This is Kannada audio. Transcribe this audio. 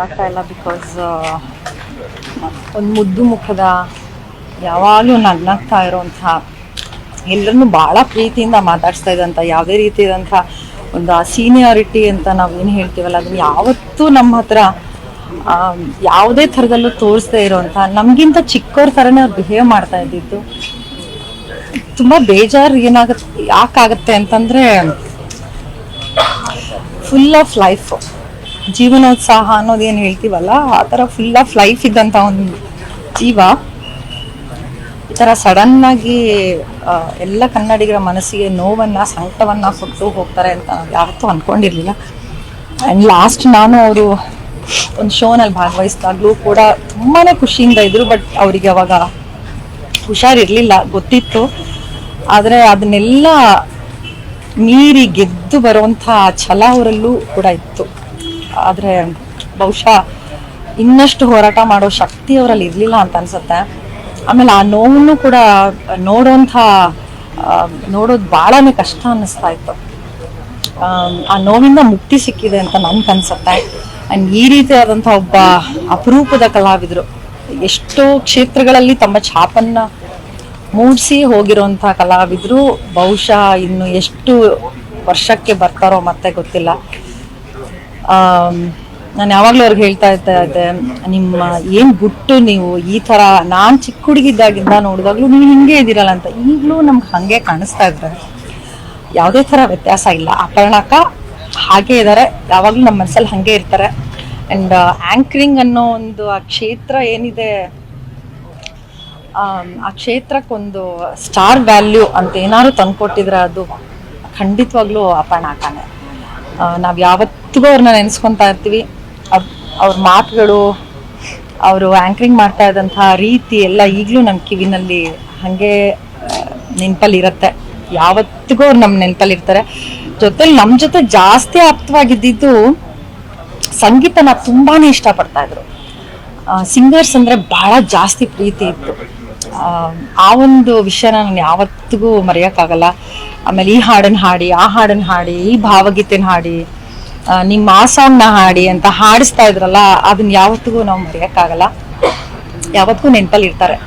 ಆಗ್ತಾ ಇಲ್ಲ ಬಿಕಾಸ್ ಒಂದು ಮುದ್ದು ಮುಖದ ಯಾವಾಗಲೂ ನಗ್ನಾಗ್ತಾ ಇರೋಂಥ ಎಲ್ಲರನ್ನೂ ಭಾಳ ಪ್ರೀತಿಯಿಂದ ಮಾತಾಡಿಸ್ತಾ ಇದ್ದಂಥ ಯಾವುದೇ ರೀತಿಯಾದಂಥ ಒಂದು ಸೀನಿಯಾರಿಟಿ ಅಂತ ನಾವು ಏನು ಹೇಳ್ತೀವಲ್ಲ ಅದನ್ನು ಯಾವತ್ತೂ ನಮ್ಮ ಹತ್ರ ಯಾವುದೇ ಥರದಲ್ಲೂ ತೋರಿಸ್ದೇ ಇರೋವಂಥ ನಮಗಿಂತ ಚಿಕ್ಕವ್ರ ಥರನೇ ಅವ್ರು ಬಿಹೇವ್ ಮಾಡ್ತಾ ಇದ್ದಿದ್ದು ತುಂಬ ಬೇಜಾರು ಯಾಕಾಗತ್ತೆ ಅಂತಂದರೆ ಫುಲ್ ಆಫ್ ಲೈಫ್ ಜೀವನೋತ್ಸಾಹ ಅನ್ನೋದೇನು ಹೇಳ್ತೀವಲ್ಲ ಆ ಥರ ಫುಲ್ ಆಫ್ ಲೈಫ್ ಇದ್ದಂಥ ಒಂದು ಜೀವ ಈ ಥರ ಸಡನ್ನಾಗಿ ಎಲ್ಲ ಕನ್ನಡಿಗರ ಮನಸ್ಸಿಗೆ ನೋವನ್ನು ಸಂಕಟವನ್ನು ಕೊಟ್ಟು ಹೋಗ್ತಾರೆ ಅಂತ ನಾವು ಯಾವತ್ತೂ ಅಂದ್ಕೊಂಡಿರಲಿಲ್ಲ. ಆ್ಯಂಡ್ ಲಾಸ್ಟ್ ನಾನು ಅವರು ಒಂದು ಶೋನಲ್ಲಿ ಭಾಗವಹಿಸಿದಾಗಲೂ ಕೂಡ ತುಂಬಾ ಖುಷಿಯಿಂದ ಇದ್ದರು. ಬಟ್ ಅವರಿಗೆ ಅವಾಗ ಹುಷಾರಿರಲಿಲ್ಲ, ಗೊತ್ತಿತ್ತು. ಆದರೆ ಅದನ್ನೆಲ್ಲ ಮೀರಿ ಗೆದ್ದು ಬರುವಂಥ ಛಲ ಅವರಲ್ಲೂ ಕೂಡ ಇತ್ತು. ಆದರೆ ಬಹುಶಃ ಇನ್ನಷ್ಟು ಹೋರಾಟ ಮಾಡೋ ಶಕ್ತಿ ಅವರಲ್ಲಿ ಇರಲಿಲ್ಲ ಅಂತ ಅನ್ಸುತ್ತೆ. ಆಮೇಲೆ ಆ ನೋವನ್ನು ಕೂಡ ನೋಡೋದು ಭಾಳನೇ ಕಷ್ಟ ಅನ್ನಿಸ್ತಾ ಇತ್ತು. ಆ ನೋವಿಂದ ಮುಕ್ತಿ ಸಿಕ್ಕಿದೆ ಅಂತ ನನ್ಗನ್ಸುತ್ತೆ. ಆ್ಯಂಡ್ ಈ ರೀತಿಯಾದಂಥ ಒಬ್ಬ ಅಪರೂಪದ ಕಲಾವಿದರು ಎಷ್ಟೋ ಕ್ಷೇತ್ರಗಳಲ್ಲಿ ತಮ್ಮ ಛಾಪನ್ನು ಮೂಡಿಸಿ ಹೋಗಿರೋಂಥ ಕಲಾವಿದರು ಬಹುಶಃ ಇನ್ನು ಎಷ್ಟು ವರ್ಷಕ್ಕೆ ಬರ್ತಾರೋ ಮತ್ತೆ ಗೊತ್ತಿಲ್ಲ. ನಾನು ಯಾವಾಗಲೂ ಅವ್ರಿಗೆ ಹೇಳ್ತಾ ಇದ್ದೆ, ನಿಮ್ಮ ಏನು ಗುಟ್ಟು ನೀವು ಈ ಥರ ನಾನು ಚಿಕ್ಕ ಹುಡುಗಿದ್ದಾಗಿಂದ ನೋಡಿದಾಗಲೂ ನೀವು ಹಿಂಗೆ ಇದ್ದೀರಲ್ಲ ಅಂತ. ಈಗಲೂ ನಮ್ಗೆ ಹಾಗೆ ಕಾಣಿಸ್ತಾ ಇದ್ದಾರೆ, ಯಾವುದೇ ಥರ ವ್ಯತ್ಯಾಸ ಇಲ್ಲ. ಅಪರ್ಣಕ್ಕ ಹಾಗೆ ಇದ್ದಾರೆ, ಯಾವಾಗಲೂ ನಮ್ಮ ಮನಸ್ಸಲ್ಲಿ ಹಾಗೆ ಇರ್ತಾರೆ. ಆ್ಯಂಡ್ ಆ್ಯಂಕರಿಂಗ್ ಅನ್ನೋ ಒಂದು ಆ ಕ್ಷೇತ್ರ ಏನಿದೆ, ಆ ಕ್ಷೇತ್ರಕ್ಕೊಂದು ಸ್ಟಾರ್ ವ್ಯಾಲ್ಯೂ ಅಂತ ಏನಾದ್ರು ತಂದುಕೊಟ್ಟಿದ್ರೆ ಅದು ಖಂಡಿತವಾಗ್ಲೂ ಅಪರ್ಣಕ್ಕನೇ. ನಾವು ಯಾವತ್ತಿಗೂ ಅವ್ರನ್ನ ನೆನೆಸ್ಕೊತಾ ಇರ್ತೀವಿ. ಅವ್ರ ಮಾತುಗಳು, ಅವರು ಆ್ಯಂಕರಿಂಗ್ ಮಾಡ್ತಾ ಇದ್ದಂಥ ರೀತಿ ಎಲ್ಲ ಈಗಲೂ ನನ್ನ ಕಿವಿನಲ್ಲಿ ಹಾಗೆ ನೆನಪಲ್ಲಿರುತ್ತೆ. ಯಾವತ್ತಿಗೂ ಅವ್ರು ನಮ್ಮ ನೆನಪಲ್ಲಿರ್ತಾರೆ. ಜೊತೆಲಿ ನಮ್ಮ ಜೊತೆ ಜಾಸ್ತಿ ಆಪ್ತವಾಗಿದ್ದಿದ್ದು ಸಂಗೀತನ ತುಂಬಾ ಇಷ್ಟಪಡ್ತಾ ಇದ್ರು. ಸಿಂಗರ್ಸ್ ಅಂದರೆ ಭಾಳ ಜಾಸ್ತಿ ಪ್ರೀತಿ ಇತ್ತು. ಆ ಒಂದು ವಿಷಯನ ನಾನು ಯಾವತ್ತಿಗೂ ಮರೆಯೋಕ್ಕಾಗಲ್ಲ. ಆಮೇಲೆ ಈ ಹಾಡನ್ನು ಹಾಡಿ, ಆ ಹಾಡನ್ನು ಹಾಡಿ, ಈ ಭಾವಗೀತೆನ ಹಾಡಿ, ನಿಮ್ಮ ಆ ಸಾಂಗ್ನ ಹಾಡಿ ಅಂತ ಹಾಡಿಸ್ತಾ ಇದ್ರಲ್ಲ, ಅದನ್ನ ಯಾವತ್ತಿಗೂ ನಾವು ಮರೆಯೋಕ್ಕಾಗಲ್ಲ, ಯಾವತ್ತಿಗೂ ನೆನಪಲ್ಲಿ ಇರ್ತಾರೆ.